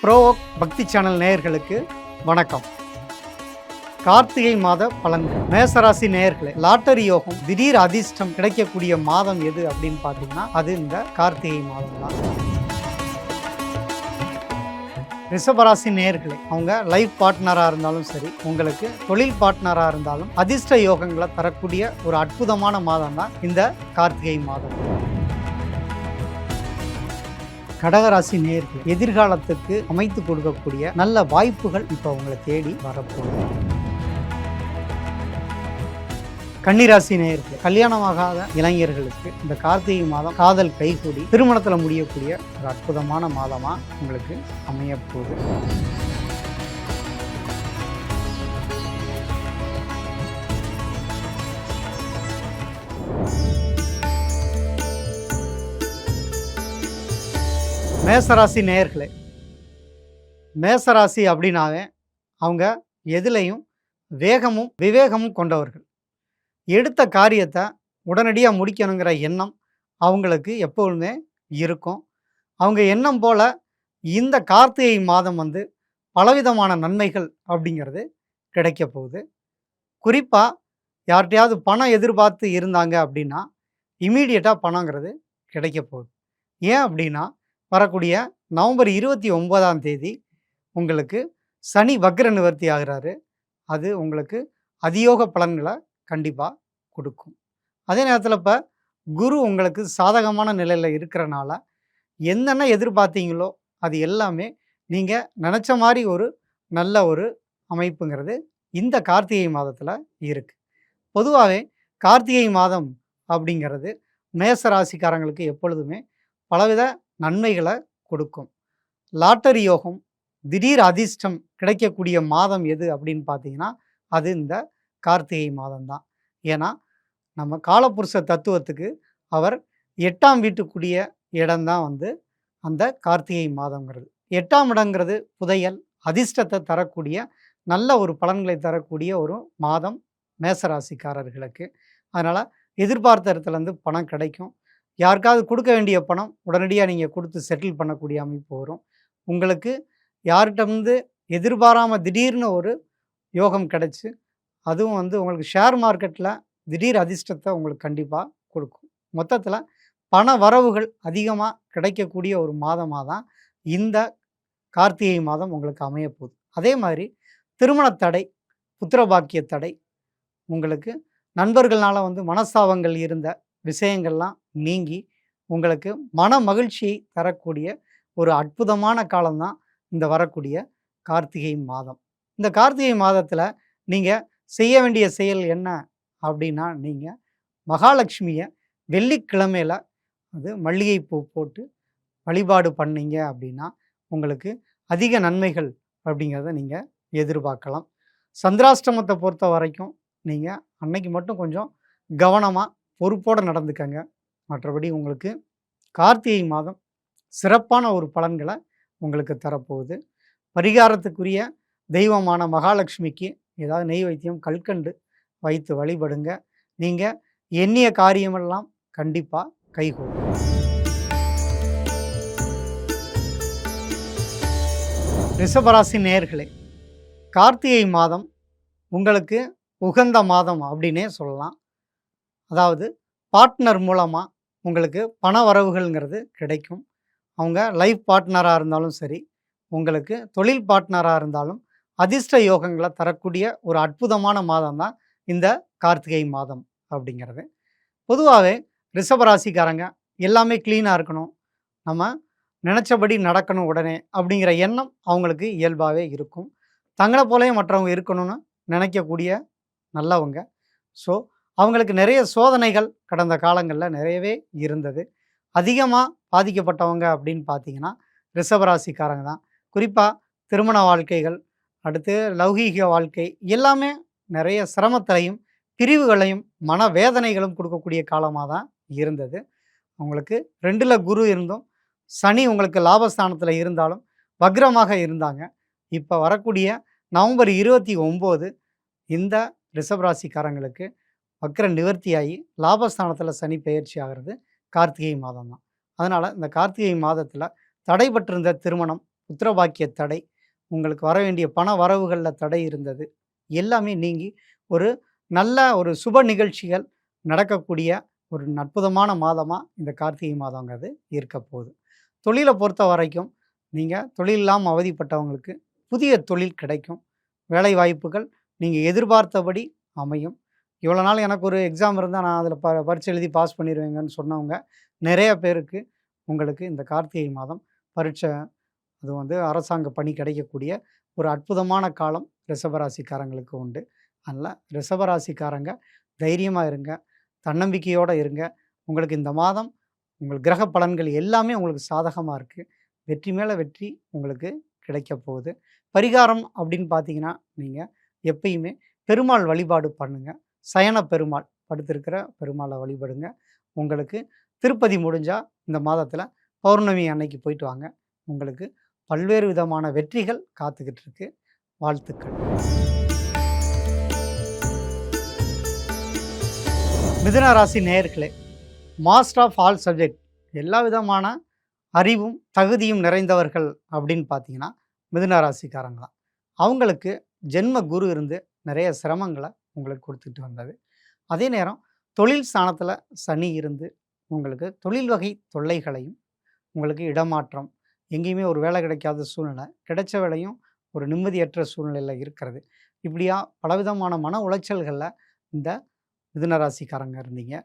Provoke பக்தி channel நேயர்களுக்கு வணக்கம். கார்த்திகை மாத பலன்கள். மேசராசி நேயர்களே, லாட்டரி யோகம், திடீர் அதிர்ஷ்டம் கிடைக்கக்கூடிய மாதம் எது அப்படின்னு பார்த்தீங்கன்னா அது இந்த கார்த்திகை மாதம் தான். ரிஷபராசி நேயர்களே, அவங்க லைஃப் பார்ட்னராக இருந்தாலும் சரி, உங்களுக்கு தொழில் பார்ட்னராக இருந்தாலும் அதிர்ஷ்ட யோகங்களை தரக்கூடிய ஒரு அற்புதமான மாதம் தான் இந்த கார்த்திகை மாதம். கடகராசி நேயர்கள், எதிர்காலத்துக்கு அமைத்து கொடுக்கக்கூடிய நல்ல வாய்ப்புகள் இப்போ உங்களை தேடி வரப்போகுது. கன்னிராசி நேயர்கள், கல்யாணமாகாத இளைஞர்களுக்கு இந்த கார்த்திகை மாதம் காதல் கைகூடி திருமணத்தில் முடியக்கூடிய ஒரு அற்புதமான மாதமாக உங்களுக்கு அமையப்போகுது. மேசராசி நேயர்களே, மேசராசி அப்படின்னாவே அவங்க எதுலையும் வேகமும் விவேகமும் கொண்டவர்கள். எடுத்த காரியத்தை உடனடியாக முடிக்கணுங்கிற எண்ணம் அவங்களுக்கு எப்பொழுதுமே இருக்கும். அவங்க எண்ணம் போல இந்த கார்த்திகை மாதம் பலவிதமான நன்மைகள் அப்படிங்கிறது கிடைக்க போகுது. குறிப்பாக யார்கிட்டையாவது பணம் எதிர்பார்த்து இருந்தாங்க அப்படின்னா இமீடியட்டாக பணங்கிறது கிடைக்க போகுது. ஏன் அப்படின்னா வரக்கூடிய நவம்பர் 29ஆம் தேதி உங்களுக்கு சனி வக்ர நிவர்த்தி ஆகிறாரு. அது உங்களுக்கு அதியோக பலன்களை கண்டிப்பாக கொடுக்கும். அதே நேரத்தில் இப்போ குரு உங்களுக்கு சாதகமான நிலையில் இருக்கிறனால என்னென்ன எதிர்பார்த்தீங்களோ அது எல்லாமே நீங்கள் நினச்ச மாதிரி ஒரு நல்ல ஒரு அமைப்புங்கிறது இந்த கார்த்திகை மாதத்தில் இருக்குது. பொதுவாகவே கார்த்திகை மாதம் அப்படிங்கிறது மேச ராசிக்காரங்களுக்கு எப்பொழுதுமே பலவித நன்மைகளை கொடுக்கும். லாட்டரி யோகம், திடீர் அதிர்ஷ்டம் கிடைக்கக்கூடிய மாதம் எது அப்படின்னு பார்த்தீங்கன்னா அது இந்த கார்த்திகை மாதம் தான். ஏன்னா நம்ம காலபுருஷ தத்துவத்துக்கு அவர் 8ஆம் வீட்டுக்குரிய இடம்தான் அந்த கார்த்திகை மாதங்கிறது. 8ஆம் இடங்கிறது புதையல், அதிர்ஷ்டத்தை தரக்கூடிய நல்ல ஒரு பலன்களை தரக்கூடிய ஒரு மாதம் மேசராசிக்காரர்களுக்கு. அதனால் எதிர்பார்த்த இடத்துலேருந்து பணம் கிடைக்கும். யாருக்காவது கொடுக்க வேண்டிய பணம் உடனடியாக நீங்கள் கொடுத்து செட்டில் பண்ணக்கூடிய அமைப்பு வரும். உங்களுக்கு யார்கிட்ட எதிர்பாராமல் திடீர்னு ஒரு யோகம் கிடைச்சி அதுவும் உங்களுக்கு ஷேர் மார்க்கெட்டில் திடீர் அதிர்ஷ்டத்தை உங்களுக்கு கண்டிப்பாக கொடுக்கும். மொத்தத்தில் பண வரவுகள் அதிகமாக கிடைக்கக்கூடிய ஒரு மாதமாக தான் இந்த கார்த்திகை மாதம் உங்களுக்கு அமையப்போகுது. அதே மாதிரி திருமண தடை, புத்திரபாக்கிய தடை, உங்களுக்கு நண்பர்களால் மனஸ்தாபங்கள் இருந்த விஷயங்கள்லாம் நீங்கி உங்களுக்கு மன மகிழ்ச்சியை தரக்கூடிய ஒரு அற்புதமான காலம்தான் இந்த வரக்கூடிய கார்த்திகை மாதம். இந்த கார்த்திகை மாதத்தில் நீங்கள் செய்ய வேண்டிய செயல் என்ன அப்படின்னா, நீங்கள் மகாலட்சுமியை வெள்ளிக்கிழமையில் மல்லிகைப்பூ போட்டு வழிபாடு பண்ணீங்க அப்படின்னா உங்களுக்கு அதிக நன்மைகள் அப்படிங்கிறத நீங்கள் எதிர்பார்க்கலாம். சந்திராஷ்டமத்தை பொறுத்த வரைக்கும் நீங்கள் அன்னைக்கு மட்டும் கொஞ்சம் கவனமாக பொறுப்போடு நடந்துக்கங்க. மற்றபடி உங்களுக்கு கார்த்திகை மாதம் சிறப்பான ஒரு பலன்களை உங்களுக்கு தரப்போகுது. பரிகாரத்துக்குரிய தெய்வமான மகாலட்சுமிக்கு ஏதாவது நெய் வைத்தியம், கல்கண்டு வைத்து வழிபடுங்க. நீங்கள் எண்ணிய காரியமெல்லாம் கண்டிப்பாக கைகூடும். ரிஷபராசி நேயர்களே, கார்த்திகை மாதம் உங்களுக்கு உகந்த மாதம் அப்படின்னே சொல்லலாம். அதாவது பார்ட்னர் மூலமாக உங்களுக்கு பண வரவுகள்ங்கிறது கிடைக்கும். அவங்க லைஃப் பார்ட்னராக இருந்தாலும் சரி, உங்களுக்கு தொழில் பார்ட்னராக இருந்தாலும் அதிர்ஷ்ட யோகங்களை தரக்கூடிய ஒரு அற்புதமான மாதம் தான் இந்த கார்த்திகை மாதம் அப்படிங்கிறது. பொதுவாகவே ரிஷபராசிக்காரங்க எல்லாமே க்ளீனாக இருக்கணும், நம்ம நினச்சபடி நடக்கணும் உடனே அப்படிங்கிற எண்ணம் அவங்களுக்கு இயல்பாகவே இருக்கும். தங்களை போலவே மற்றவங்க இருக்கணும்னு நினைக்கக்கூடிய நல்லவங்க. ஸோ அவங்களுக்கு நிறைய சோதனைகள் கடந்த காலங்களில் நிறையவே இருந்தது. அதிகமாக பாதிக்கப்பட்டவங்க அப்படின்னு பார்த்தீங்கன்னா ரிஷபராசிக்காரங்க தான். குறிப்பாக திருமண வாழ்க்கைகள், அடுத்து லௌகீக வாழ்க்கை எல்லாமே நிறைய சிரமத்தையும் பிரிவுகளையும் மனவேதனைகளும் கொடுக்கக்கூடிய காலமாக தான் இருந்தது. அவங்களுக்கு 2ல் குரு இருந்தும் சனி உங்களுக்கு லாபஸ்தானத்தில் இருந்தாலும் வக்ரமாக இருந்தாங்க. இப்போ வரக்கூடிய நவம்பர் 29 இந்த ரிஷபராசிக்காரங்களுக்கு வக்ர நிவர்த்தியாகி லாபஸ்தானத்தில் சனி பெயர்ச்சி ஆகிறது கார்த்திகை மாதம் தான். அதனால் இந்த கார்த்திகை மாதத்தில் தடைபட்டிருந்த திருமணம் புத்திரபாக்கிய தடை, உங்களுக்கு வர வேண்டிய பண வரவுகளில் தடை இருந்தது எல்லாமே நீங்கி ஒரு நல்ல ஒரு சுப நிகழ்ச்சிகள் நடக்கக்கூடிய ஒரு அற்புதமான மாதமாக இந்த கார்த்திகை மாதங்கிறது இருக்க போகுது. தொழிலை பொறுத்த வரைக்கும் நீங்கள் தொழில் இல்லாமல் அவதிப்பட்டவங்களுக்கு புதிய தொழில் கிடைக்கும். வேலை வாய்ப்புகள் நீங்கள் எதிர்பார்த்தபடி அமையும். இவ்வளோ நாள் எனக்கு ஒரு எக்ஸாம் இருந்தால் நான் அதில் பரீட்சை எழுதி பாஸ் பண்ணிடுவேங்கன்னு சொன்னவங்க நிறைய பேருக்கு உங்களுக்கு இந்த கார்த்திகை மாதம் பரீட்சை, அது வந்து அரசாங்க பணி கிடைக்கக்கூடிய ஒரு அற்புதமான காலம் ரிஷபராசிக்காரங்களுக்கு உண்டு. அதனால் ரிஷபராசிக்காரங்க தைரியமாக இருங்க, தன்னம்பிக்கையோடு இருங்க. உங்களுக்கு இந்த மாதம் உங்கள் கிரக பலன்கள் எல்லாமே உங்களுக்கு சாதகமாக இருக்குது. வெற்றி மேலே வெற்றி உங்களுக்கு கிடைக்க போகுது. பரிகாரம் அப்படின்னு பார்த்தீங்கன்னா, நீங்கள் எப்பயுமே பெருமாள் வழிபாடு பண்ணுங்கள். சயன பெருமாள், படுத்திருக்கிற பெருமாளை வழிபடுங்க. உங்களுக்கு திருப்பதி முடிஞ்சால் இந்த மாதத்தில் பௌர்ணமி அன்னைக்கு போயிட்டு வாங்க. உங்களுக்கு பல்வேறு விதமான வெற்றிகள் காத்துக்கிட்டு இருக்கு. வாழ்த்துக்கள். மிதுன ராசி நேயர்களே, மாஸ்டர் ஆஃப் ஆல் சப்ஜெக்ட், எல்லா விதமான அறிவும் தகுதியும் நிறைந்தவர்கள் அப்படின்னு பார்த்தீங்கன்னா மிதுன ராசிக்காரங்க தான். அவங்களுக்கு ஜென்ம குரு இருந்து நிறைய சிரமங்களை உங்களுக்கு கொடுத்துட்டு வந்தது. அதே நேரம் தொழில் ஸ்தானத்தில் சனி இருந்து உங்களுக்கு தொழில் வகை தொல்லைகளையும், உங்களுக்கு இடமாற்றம், எங்கேயுமே ஒரு வேலை கிடைக்காத சூழ்நிலை, கிடைச்ச வேலையும் ஒரு நிம்மதியற்ற சூழ்நிலையில் இருக்கிறது, இப்படியா பலவிதமான மன உளைச்சல்களில் இந்த மிதுனராசிக்காரங்க இருந்தீங்க.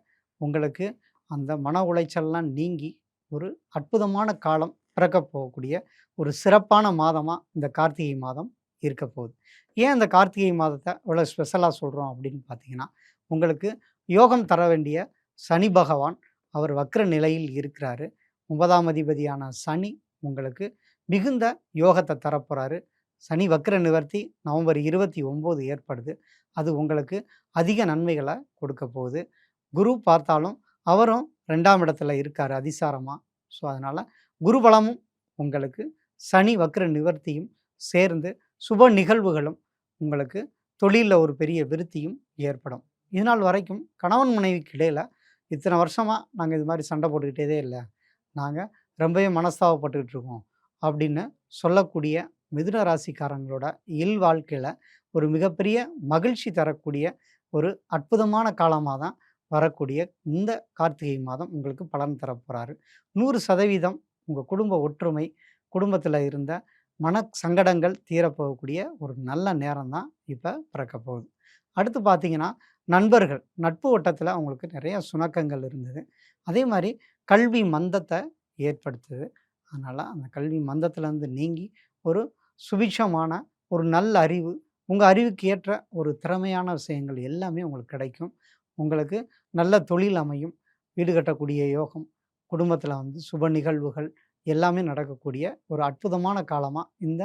உங்களுக்கு அந்த மன உளைச்சல்லாம் நீங்கி ஒரு அற்புதமான காலம் பிறக்க போகக்கூடிய ஒரு சிறப்பான மாதமாக இந்த கார்த்திகை மாதம் இருக்க போகுது. ஏன் இந்த கார்த்திகை மாதத்தை இவ்வளோ ஸ்பெஷலாக சொல்கிறோம் அப்படின்னு பார்த்தீங்கன்னா, உங்களுக்கு யோகம் தர வேண்டிய சனி பகவான் அவர் வக்ர நிலையில் இருக்கிறாரு. 9ஆம் அதிபதியான சனி உங்களுக்கு மிகுந்த யோகத்தை தரப்போகிறாரு. சனி வக்ர நிவர்த்தி நவம்பர் 29 ஏற்படுது. அது உங்களுக்கு அதிக நன்மைகளை கொடுக்க போகுது. குரு பார்த்தாலும் அவரும் 2ஆம் இடத்துல இருக்கார் அதிசாரமாக. ஸோ அதனால் குருபலமும் உங்களுக்கு சனி வக்ர நிவர்த்தியும் சேர்ந்து சுப நிகழ்வுகளும் உங்களுக்கு தொழிலில் ஒரு பெரிய விருத்தியும் ஏற்படும். இதனால் வரைக்கும் கணவன் மனைவிக்கு இடையில் இத்தனை வருஷமாக நாங்கள் இது மாதிரி சண்டை போட்டுக்கிட்டே இல்லை, நாங்கள் ரொம்பவே மனஸ்தாபப்பட்டுக்கிட்டு இருக்கோம் அப்படின்னு சொல்லக்கூடிய மிதுன ராசிக்காரங்களோட இயல் வாழ்க்கையில் ஒரு மிகப்பெரிய மகிழ்ச்சி தரக்கூடிய ஒரு அற்புதமான காலமாக தான் வரக்கூடிய இந்த கார்த்திகை மாதம் உங்களுக்கு பலன் தரப்போகிறாரு. 100% உங்கள் குடும்ப ஒற்றுமை, குடும்பத்தில் இருந்த மன சங்கடங்கள் தீரப்போகக்கூடிய ஒரு நல்ல நேரம் தான் இப்போ பிறக்க போகுது. அடுத்து பார்த்தீங்கன்னா, நண்பர்கள் நட்பு வட்டத்தில் அவங்களுக்கு நிறைய சுணக்கங்கள் இருந்தது. அதே மாதிரி கல்வி மந்தத்தை ஏற்படுத்துது. அதனால் அந்த கல்வி மந்தத்திலேருந்து நீங்கி ஒரு சுபிட்சமான ஒரு நல்ல அறிவு, உங்கள் அறிவுக்கு ஏற்ற ஒரு திறமையான விஷயங்கள் எல்லாமே உங்களுக்கு கிடைக்கும். உங்களுக்கு நல்ல தொழில் அமையும், வீடு கட்டக்கூடிய யோகம், குடும்பத்தில் வந்து சுப நிகழ்வுகள் எல்லாமே நடக்கக்கூடிய ஒரு அற்புதமான காலமாக இந்த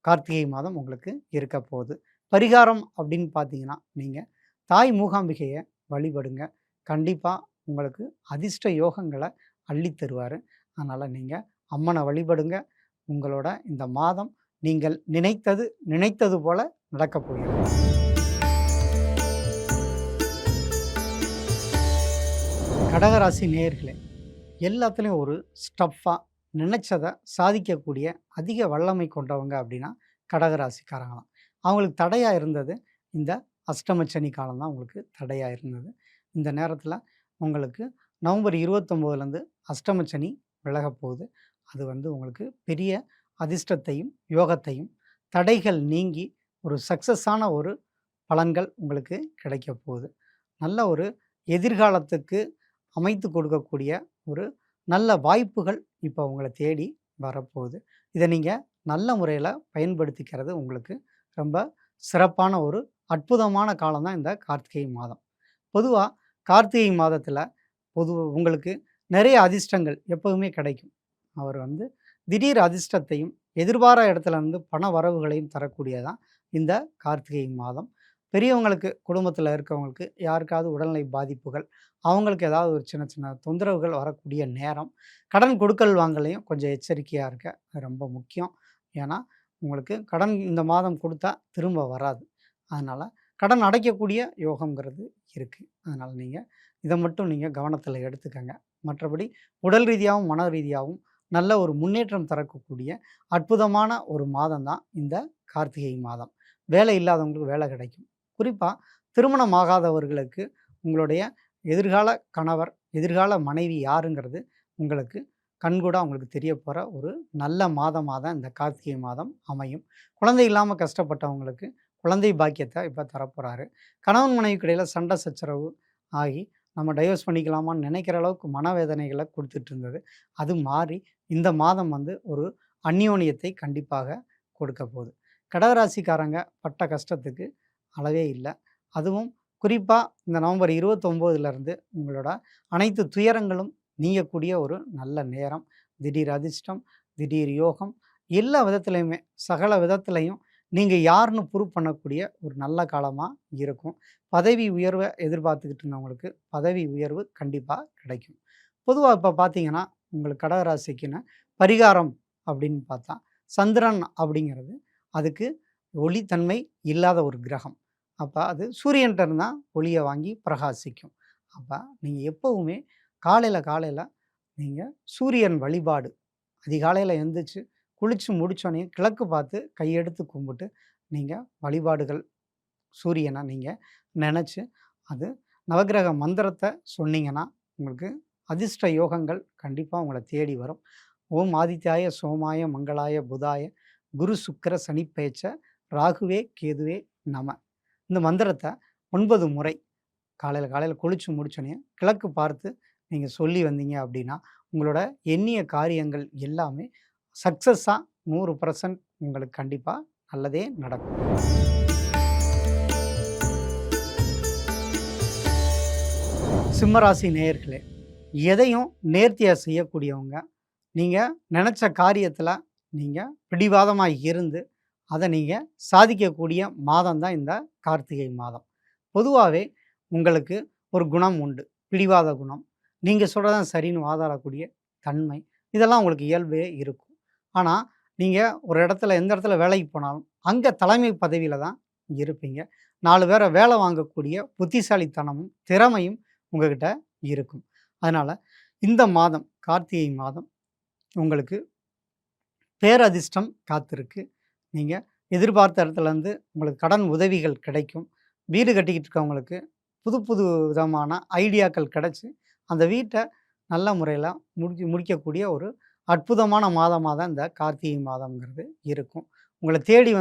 கார்த்திகை மாதம் உங்களுக்கு இருக்க போகுது. பரிகாரம் அப்படின்னு பார்த்தீங்கன்னா, நீங்கள் தாய் மூகாம்பிகையை வழிபடுங்க. கண்டிப்பாக உங்களுக்கு அதிர்ஷ்ட யோகங்களை அள்ளி தருவார். அதனால் நீங்கள் அம்மனை வழிபடுங்க. உங்களோட இந்த மாதம் நீங்கள் நினைத்தது போல நடக்கப் போகிறது. கடகராசி நேயர்களே, எல்லாத்துலேயும் ஒரு ஸ்டஃப்பாக நினைச்சதை சாதிக்கக்கூடிய அதிக வல்லமை கொண்டவங்க அப்படின்னா கடகராசிக்காரங்க தான். அவங்களுக்கு தடையாக இருந்தது இந்த அஷ்டமச்சனி காலம் தான் உங்களுக்கு தடையாக இருந்தது. இந்த நேரத்தில் உங்களுக்கு நவம்பர் 29 அஷ்டமச்சனி விலக போகுது. அது வந்து உங்களுக்கு பெரிய அதிர்ஷ்டத்தையும் யோகத்தையும், தடைகள் நீங்கி ஒரு சக்ஸஸான ஒரு பலன்கள் உங்களுக்கு கிடைக்க போகுது. நல்ல ஒரு எதிர்காலத்துக்கு அமைத்து கொடுக்கக்கூடிய ஒரு நல்ல வாய்ப்புகள் இப்போ உங்களை தேடி வரப்போகுது. இதை நீங்கள் நல்ல முறையில் பயன்படுத்திக்கிறது உங்களுக்கு ரொம்ப சிறப்பான ஒரு அற்புதமான காலம் தான் இந்த கார்த்திகை மாதம். பொதுவாக கார்த்திகை மாதத்தில் உங்களுக்கு நிறைய அதிர்ஷ்டங்கள் எப்போதுமே கிடைக்கும். அவர் வந்து திடீர் அதிர்ஷ்டத்தையும் எதிர்பாரா இடத்துல இருந்து பண வரவுகளையும் தரக்கூடியதான் இந்த கார்த்திகை மாதம். பெரியவங்களுக்கு, குடும்பத்தில் இருக்கவங்களுக்கு யாருக்காவது உடல்நிலை பாதிப்புகள், அவங்களுக்கு ஏதாவது ஒரு சின்ன சின்ன தொந்தரவுகள் வரக்கூடிய நேரம். கடன் கொடுக்கல் வாங்கலையும் கொஞ்சம் எச்சரிக்கையாக இருக்க ரொம்ப முக்கியம். ஏன்னா உங்களுக்கு கடன் இந்த மாதம் கொடுத்தா திரும்ப வராது. அதனால் கடன் அடைக்கக்கூடிய யோகங்கிறது இருக்குது. அதனால் நீங்கள் இதை மட்டும் நீங்கள் கவனத்தில் எடுத்துக்கங்க. மற்றபடி உடல் ரீதியாகவும் மன ரீதியாகவும் நல்ல ஒரு முன்னேற்றம் தரக்கூடிய அற்புதமான ஒரு மாதம் தான் இந்த கார்த்திகை மாதம். வேலை இல்லாதவங்களுக்கு வேலை கிடைக்கும். குறிப்பாக திருமணம் ஆகாதவர்களுக்கு உங்களுடைய எதிர்கால கணவர், எதிர்கால மனைவி யாருங்கிறது உங்களுக்கு கண்கூடா உங்களுக்கு தெரிய போகிற ஒரு நல்ல மாதமாக தான் இந்த கார்த்திகை மாதம் அமையும். குழந்தை இல்லாமல் கஷ்டப்பட்டவங்களுக்கு குழந்தை பாக்கியத்தை இப்போ தரப்போகிறாரு. கணவன் மனைவிக்கு இடையில் சண்டை சச்சரவு ஆகி நம்ம டைவர்ஸ் பண்ணிக்கலாமான்னு நினைக்கிற அளவுக்கு மனவேதனைகளை கொடுத்துட்டு இருந்தது. அது மாறி இந்த மாதம் ஒரு அந்யோன்யத்தை கண்டிப்பாக கொடுக்க போகுது. கடகராசிக்காரங்க பட்ட கஷ்டத்துக்கு அளவே இல்லை. அதுவும் குறிப்பாக இந்த நவம்பர் 29லேருந்து உங்களோட அனைத்து துயரங்களும் நீங்கக்கூடிய ஒரு நல்ல நேரம். திடீர் அதிர்ஷ்டம், திடீர் யோகம், எல்லா விதத்துலையுமே சகல விதத்துலையும் நீங்கள் யாருன்னு ப்ரூவ் பண்ணக்கூடிய ஒரு நல்ல காலமாக இருக்கும். பதவி உயர்வை எதிர்பார்த்துக்கிட்டு இருந்தவங்களுக்கு பதவி உயர்வு கண்டிப்பாக கிடைக்கும். பொதுவாக இப்போ பார்த்தீங்கன்னா உங்களுக்கு கடகராசிக்குன்னு பரிகாரம் அப்படின்னு பார்த்தா சந்திரன் அப்படிங்கிறது அதுக்கு ஒளித்தன்மை இல்லாத ஒரு கிரகம். அப்போ அது சூரியன்கிட்ட இருந்தால் ஒளியை வாங்கி பிரகாசிக்கும். அப்போ நீங்கள் எப்போவுமே காலையில் நீங்கள் சூரியன் வழிபாடு அதிகாலையில் எழுந்திரிச்சு குளித்து முடித்தோடனே கிழக்கு பார்த்து கையெடுத்து கும்பிட்டு நீங்கள் வழிபாடுகள் சூரியனை நீங்கள் நினச்சி அது நவக்கிரக மந்திரத்தை சொன்னீங்கன்னா உங்களுக்கு அதிர்ஷ்ட யோகங்கள் கண்டிப்பாக உங்களை தேடி வரும். ஓம் ஆதித்யாய சோமாய மங்களாய புதாய குரு சுக்கிர சனி பேச்ச ராகுவே கேதுவே நம. இந்த மந்திரத்தை 9 முறை காலையில் குளித்து முடிச்சோன்னே கிழக்கு பார்த்து நீங்கள் சொல்லி வந்தீங்க அப்படின்னா உங்களோட எண்ணிய காரியங்கள் எல்லாமே சக்ஸஸாக 100% உங்களுக்கு கண்டிப்பாக நல்லதே நடக்கும். சிம்மராசி நேயர்களே, எதையும் நேர்த்தியாக செய்யக்கூடியவங்க. நீங்கள் நினச்ச காரியத்தில் நீங்கள் பிடிவாதமாக இருந்து அதை நீங்கள் சாதிக்கக்கூடிய மாதம் தான் இந்த கார்த்திகை மாதம். பொதுவாகவே உங்களுக்கு ஒரு குணம் உண்டு, பிடிவாத குணம். நீங்கள் சொல்கிறதான் சரின்னு வாதாடக்கூடிய தன்மை, இதெல்லாம் உங்களுக்கு இயல்பே இருக்கும். ஆனால் நீங்கள் ஒரு இடத்துல எந்த இடத்துல வேலைக்கு போனாலும் அங்கே தலைமை பதவியில் தான் இருப்பீங்க. 4 பேரை வேலை வாங்கக்கூடிய புத்திசாலித்தனமும் திறமையும் உங்ககிட்ட இருக்கும். அதனால் இந்த மாதம் கார்த்திகை மாதம் உங்களுக்கு பேரதிர்ஷ்டம் காத்திருக்கு. நீங்கள் எதிர்பார்த்த இடத்துலேருந்து உங்களுக்கு கடன் உதவிகள் கிடைக்கும். வீடு கட்டிக்கிட்டு இருக்கவங்களுக்கு புது புது விதமான ஐடியாக்கள் கிடச்சி அந்த வீட்டை நல்ல முறையில் முடிக்கக்கூடிய ஒரு அற்புதமான மாதமாக தான் இந்த கார்த்திகை மாதம்ங்கிறது இருக்கும். உங்களை தேடி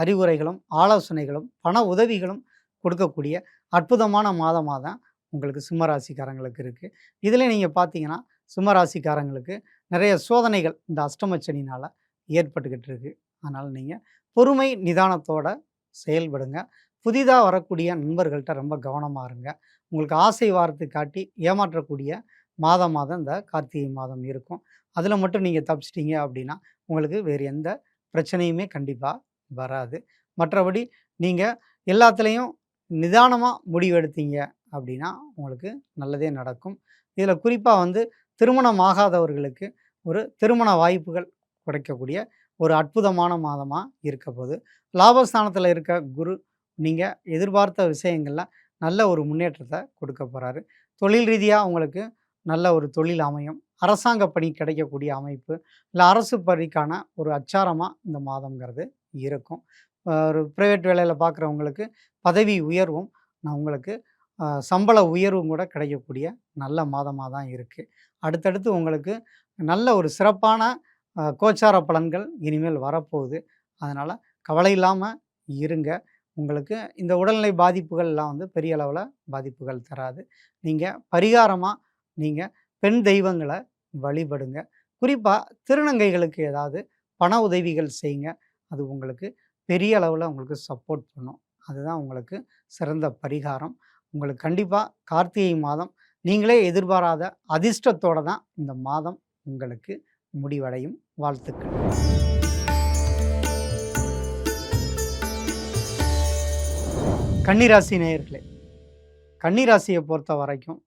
அறிவுரைகளும் ஆலோசனைகளும் பண உதவிகளும் கொடுக்கக்கூடிய அற்புதமான மாதமாக தான் உங்களுக்கு சிம்மராசிக்காரங்களுக்கு இருக்குது. இதில் நீங்கள் பார்த்தீங்கன்னா சிம்மராசிக்காரங்களுக்கு நிறைய சோதனைகள் இந்த அஷ்டமச்சனினால் ஏற்பட்டுக்கிட்டு இருக்குது. அதனால் நீங்கள் பொறுமை நிதானத்தோடு செயல்படுங்க. புதிதாக வரக்கூடிய நண்பர்கள்ட்ட ரொம்ப கவனமாக இருங்க. உங்களுக்கு ஆசை வார்த்தை காட்டி ஏமாற்றக்கூடிய மாதமாக தான் இந்த கார்த்திகை மாதம் இருக்கும். அதில் மட்டும் நீங்கள் தப்பிச்சிட்டிங்க அப்படின்னா உங்களுக்கு வேறு எந்த பிரச்சனையுமே கண்டிப்பாக வராது. மற்றபடி நீங்கள் எல்லாத்துலேயும் நிதானமாக முடிவெடுத்தீங்க அப்படின்னா உங்களுக்கு நல்லதே நடக்கும். இதில் குறிப்பாக திருமணம் ஆகாதவர்களுக்கு ஒரு திருமண வாய்ப்புகள் கிடைக்கக்கூடிய ஒரு அற்புதமான மாதமாக இருக்க போகுது. லாபஸ்தானத்தில் இருக்க குரு நீங்கள் எதிர்பார்த்த விஷயங்களில் நல்ல ஒரு முன்னேற்றத்தை கொடுக்க போகிறாரு. தொழில் ரீதியாக உங்களுக்கு நல்ல ஒரு தொழில் அமையும். அரசாங்க பணி கிடைக்கக்கூடிய அமைப்பு, இல்லை அரசு பணிக்கான ஒரு அச்சாரமாக இந்த மாதங்கிறது இருக்கும். ஒரு ப்ரைவேட் வேலையில் பார்க்குறவங்களுக்கு பதவி உயர்வும் உங்களுக்கு சம்பள உயர்வும் கூட கிடைக்கக்கூடிய நல்ல மாதமாக தான் இருக்குது. அடுத்தடுத்து உங்களுக்கு நல்ல ஒரு சிறப்பான கோச்சார பலன்கள் இனிமேல் வரப்போகுது. அதனால் கவலை இல்லாமல் இருங்க. உங்களுக்கு இந்த உடல்நிலை பாதிப்புகள்லாம் பெரிய அளவில் பாதிப்புகள் தராது. நீங்கள் பரிகாரமாக நீங்கள் பெண் தெய்வங்களை வழிபடுங்க. குறிப்பாக திருநங்கைகளுக்கு ஏதாவது பண உதவிகள் செய்யுங்க. அது உங்களுக்கு பெரிய அளவில் உங்களுக்கு சப்போர்ட் பண்ணும். அதுதான் உங்களுக்கு சிறந்த பரிகாரம். உங்களுக்கு கண்டிப்பாக கார்த்திகை மாதம் நீங்களே எதிர்பாராத அதிர்ஷ்டத்தோடு தான் இந்த மாதம் உங்களுக்கு முடிவடையும். வாழ்த்துக்கள். கன்னிராசி நேயர்களே, கன்னிராசியை பொறுத்த வரைக்கும்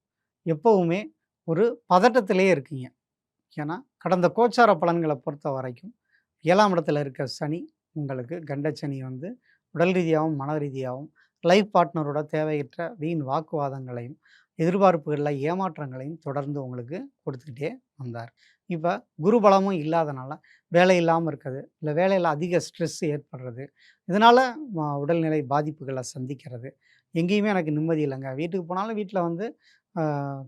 எப்போவுமே ஒரு பதட்டத்திலே இருக்கீங்க. ஏன்னா கடந்த கோச்சார பலன்களை பொறுத்த வரைக்கும் 7ஆம் இடத்துல இருக்க சனி உங்களுக்கு கண்டச்சனி உடல் ரீதியாகவும் மன ரீதியாகவும் லைஃப் பார்ட்னரோட தேவையற்ற வீண் வாக்குவாதங்களையும் எதிர்பார்ப்புகளில் ஏமாற்றங்களையும் தொடர்ந்து உங்களுக்கு கொடுத்துக்கிட்டே வந்தார். இப்போ குரு பலமும் இல்லாதனால வேலை இல்லாமல் இருக்கிறது, இல்லை வேலையில் அதிக ஸ்ட்ரெஸ் ஏற்படுறது, இதனால் உடல்நிலை பாதிப்புகளை சந்திக்கிறது. எங்கேயுமே எனக்கு நிம்மதி இல்லைங்க. வீட்டுக்கு போனாலும் வீட்டில் வந்து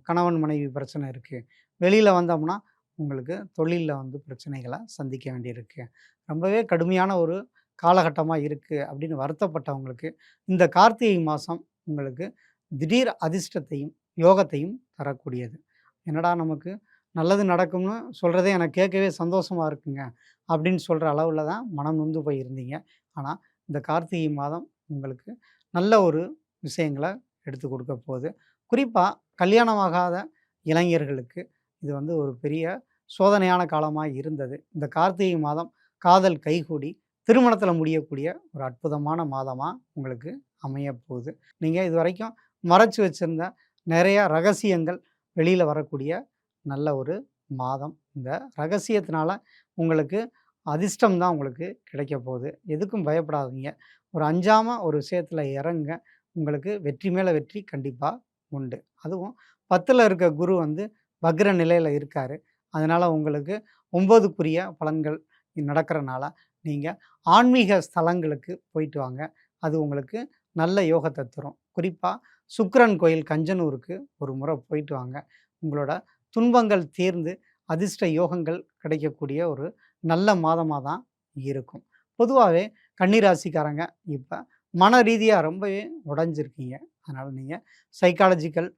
கணவன் மனைவி பிரச்சனை இருக்குது. வெளியில் வந்தோம்னா உங்களுக்கு தொழிலில் வந்து பிரச்சனைகளை சந்திக்க வேண்டியிருக்கு. ரொம்பவே கடுமையான ஒரு காலகட்டமாக இருக்குது அப்படின்னு வருத்தப்பட்டவங்களுக்கு இந்த கார்த்திகை மாதம் உங்களுக்கு திடீர் அதிர்ஷ்டத்தையும் யோகத்தையும் தரக்கூடியது. என்னடா நமக்கு நல்லது நடக்கும்னு சொல்கிறதே எனக்கு கேட்கவே சந்தோஷமாக இருக்குங்க அப்படின்னு சொல்கிற அளவில் தான் மனம் நொந்து போய் இருந்தீங்க. ஆனால் இந்த கார்த்திகை மாதம் உங்களுக்கு நல்ல ஒரு விஷயங்களை எடுத்து கொடுக்க போகுது. குறிப்பாக கல்யாணமாகாத இளைஞர்களுக்கு இது வந்து ஒரு பெரிய சோதனையான காலமாக இருந்தது. இந்த கார்த்திகை மாதம் காதல் கைகூடி திருமணத்தில் முடியக்கூடிய ஒரு அற்புதமான மாதமாக உங்களுக்கு அமையப்போகுது. நீங்கள் இது வரைக்கும் மறைச்சி வச்சுருந்த நிறைய ரகசியங்கள் வெளியில் வரக்கூடிய நல்ல ஒரு மாதம். இந்த ரகசியத்தினால உங்களுக்கு அதிர்ஷ்டம் தான் உங்களுக்கு கிடைக்க போகுது. எதுக்கும் பயப்படாதீங்க. ஒரு அஞ்சாமல் ஒரு விஷயத்தில் இறங்க, உங்களுக்கு வெற்றி மேலே வெற்றி கண்டிப்பாக உண்டு. அதுவும் 10ல் இருக்க குரு வந்து வக்ர நிலையில் இருக்கார். அதனால் உங்களுக்கு 9க்குரிய பலன்கள் நடக்கிறனால நீங்கள் ஆன்மீக ஸ்தலங்களுக்கு போயிட்டு வாங்க. அது உங்களுக்கு நல்ல யோகத்தை தரும். குறிப்பாக சுக்கிரன் கோயில் கஞ்சனூருக்கு ஒரு முறை போயிட்டு வாங்க. உங்களோட துன்பங்கள் தீர்ந்து அதிர்ஷ்ட யோகங்கள் கிடைக்கக்கூடிய ஒரு நல்ல மாதமாக தான் இருக்கும். பொதுவாகவே கன்னிராசிக்காரங்க இப்போ மன ரீதியாக ரொம்பவே உடைஞ்சிருக்கீங்க. அதனால் நீங்கள் சைக்காலஜிக்கல்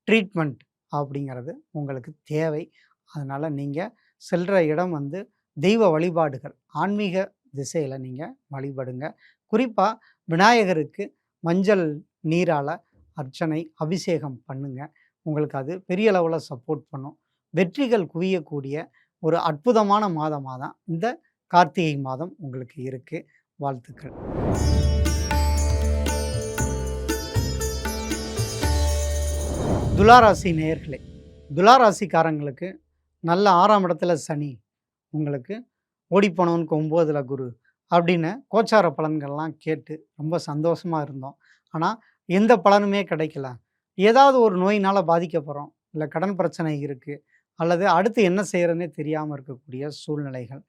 ட்ரீட்மெண்ட் அப்படிங்கிறது உங்களுக்கு தேவை. அதனால் நீங்கள் செல்கிற இடம் வந்து தெய்வ வழிபாடுகள், ஆன்மீக திசையில் நீங்கள் வழிபடுங்க. குறிப்பாக விநாயகருக்கு மஞ்சள் நீரால் அர்ச்சனை அபிஷேகம் பண்ணுங்க. உங்களுக்கு அது பெரிய அளவில் சப்போர்ட் பண்ணும். வெற்றிகள் குவியக்கூடிய ஒரு அற்புதமான மாதமாக தான் இந்த கார்த்திகை மாதம் உங்களுக்கு இருக்குது. வாழ்த்துக்கள். துளாராசி நேயர்களே, துளாராசிக்காரங்களுக்கு நல்ல 6ஆம் இடத்துல சனி, உங்களுக்கு ஓடிப்போனவனுக்கு 9ல் குரு அப்படின்னு கோச்சார பலன்கள்லாம் கேட்டு ரொம்ப சந்தோஷமாக இருந்தோம். ஆனால் எந்த பலனுமே கிடைக்கல. ஏதாவது ஒரு நோயினால் பாதிக்க போகிறோம், இல்லை கடன் பிரச்சனை இருக்குது, அல்லது அடுத்து என்ன செய்கிறதுனே தெரியாமல் இருக்கக்கூடிய சூழ்நிலைகள்.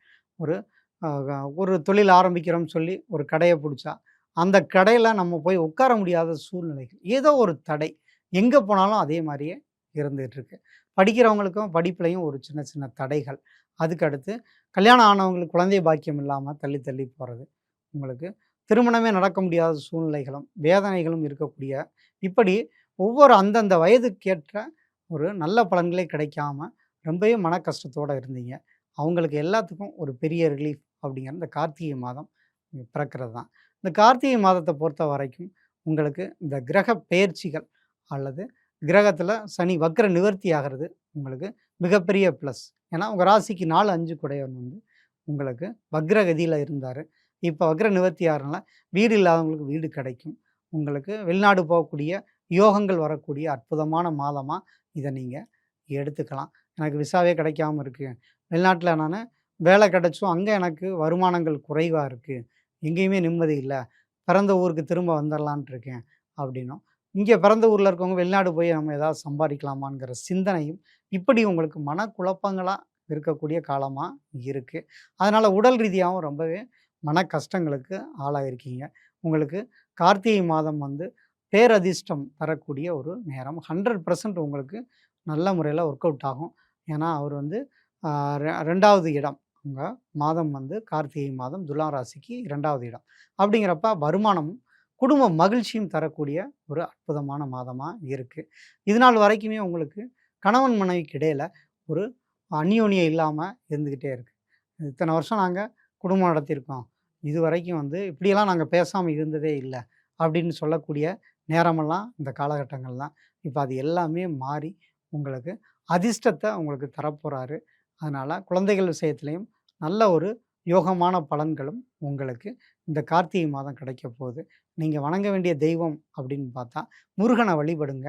ஒரு தொழில் ஆரம்பிக்கிறோம்னு சொல்லி ஒரு கடையை பிடிச்சா அந்த கடையில் நம்ம போய் உட்கார முடியாத சூழ்நிலைகள், ஏதோ ஒரு தடை எங்கே போனாலும் அதே மாதிரியே இருந்துகிட்ருக்கு. படிக்கிறவங்களுக்கும் படிப்புலையும் ஒரு சின்ன சின்ன தடைகள். அதுக்கு அடுத்து கல்யாணம் ஆனவங்களுக்கு குழந்தை பாக்கியம் இல்லாமல் தள்ளி தள்ளி போகிறது, உங்களுக்கு திருமணமே நடக்க முடியாத சூழ்நிலைகளும் வேதனைகளும் இருக்கக்கூடிய, இப்படி ஒவ்வொரு அந்தந்த வயதுக்கேற்ற ஒரு நல்ல பலன்களே கிடைக்காம ரொம்பவே மன கஷ்டத்தோடு இருந்தீங்க. அவங்களுக்கு எல்லாத்துக்கும் ஒரு பெரிய ரிலீஃப் அப்படிங்கிற இந்த கார்த்திகை மாதம் பிறக்கிறது தான். இந்த கார்த்திகை மாதத்தை பொறுத்த வரைக்கும் உங்களுக்கு இந்த கிரக பெயர்ச்சிகள் அல்லது கிரகத்தில் சனி வக்ர நிவர்த்தி ஆகிறது உங்களுக்கு மிகப்பெரிய ப்ளஸ். ஏன்னா உங்கள் ராசிக்கு 4, 5 குடையவன் வந்து உங்களுக்கு வக்ரகதியில் இருந்தார். இப்போ வக்ர நிவர்த்தி ஆகிறனால வீடு இல்லாதவங்களுக்கு வீடு கிடைக்கும். உங்களுக்கு வெளிநாடு போகக்கூடிய யோகங்கள் வரக்கூடிய அற்புதமான மாதமாக இதை நீங்கள் எடுத்துக்கலாம். எனக்கு விசாவே கிடைக்காம இருக்குது, வெளிநாட்டில் நான் வேலை கிடைச்சும் அங்கே எனக்கு வருமானங்கள் குறைவாக இருக்குது, எங்கேயுமே நிம்மதி இல்லை, பிறந்த ஊருக்கு திரும்ப வந்துடலான்ட்டு இருக்கேன் அப்படின்னும், இங்கே பிறந்த ஊரில் இருக்கவங்க வெளிநாடு போய் நம்ம ஏதாவது சம்பாதிக்கலாமாங்கிற சிந்தனையும் இப்படி உங்களுக்கு மனக்குழப்பங்களாக இருக்கக்கூடிய காலமாக இருக்குது. அதனால் உடல் ரீதியாகவும் ரொம்பவே மன கஷ்டங்களுக்கு ஆளாயிருக்கீங்க. உங்களுக்கு கார்த்திகை மாதம் வந்து பேரதிர்ஷ்டம் தரக்கூடிய ஒரு நேரம். 100% உங்களுக்கு நல்ல முறையில் ஒர்க் அவுட் ஆகும். ஏன்னா அவர் வந்து 2வது இடம், உங்கள் மாதம் வந்து கார்த்திகை மாதம் துலாம் ராசிக்கு 2வது இடம். அப்படிங்கிறப்ப வருமானமும் குடும்ப மகிழ்ச்சியும் தரக்கூடிய ஒரு அற்புதமான மாதமாக இருக்குது. இது நாள் வரைக்குமே உங்களுக்கு கணவன் மனைவிக்கு இடையில் ஒரு அந்யோன்யம் இல்லாமல் இருந்துக்கிட்டே இருக்குது. இத்தனை வருஷம் நாங்கள் குடும்பம் நடத்தியிருக்கோம், இது வரைக்கும் வந்து இப்படியெல்லாம் நாங்கள் பேசாமல் இருந்ததே இல்லை அப்படின்னு சொல்லக்கூடிய நேரமெல்லாம் இந்த காலகட்டங்கள் தான். இப்போ அது எல்லாமே மாறி உங்களுக்கு அதிர்ஷ்டத்தை உங்களுக்கு தரப்போகிறாரு. அதனால் குழந்தைகள் விஷயத்துலேயும் நல்ல ஒரு யோகமான பலன்களும் உங்களுக்கு இந்த கார்த்திகை மாதம் கிடைக்க போகுது. நீங்கள் வணங்க வேண்டிய தெய்வம் அப்படின்னு பார்த்தா முருகனை வழிபடுங்க.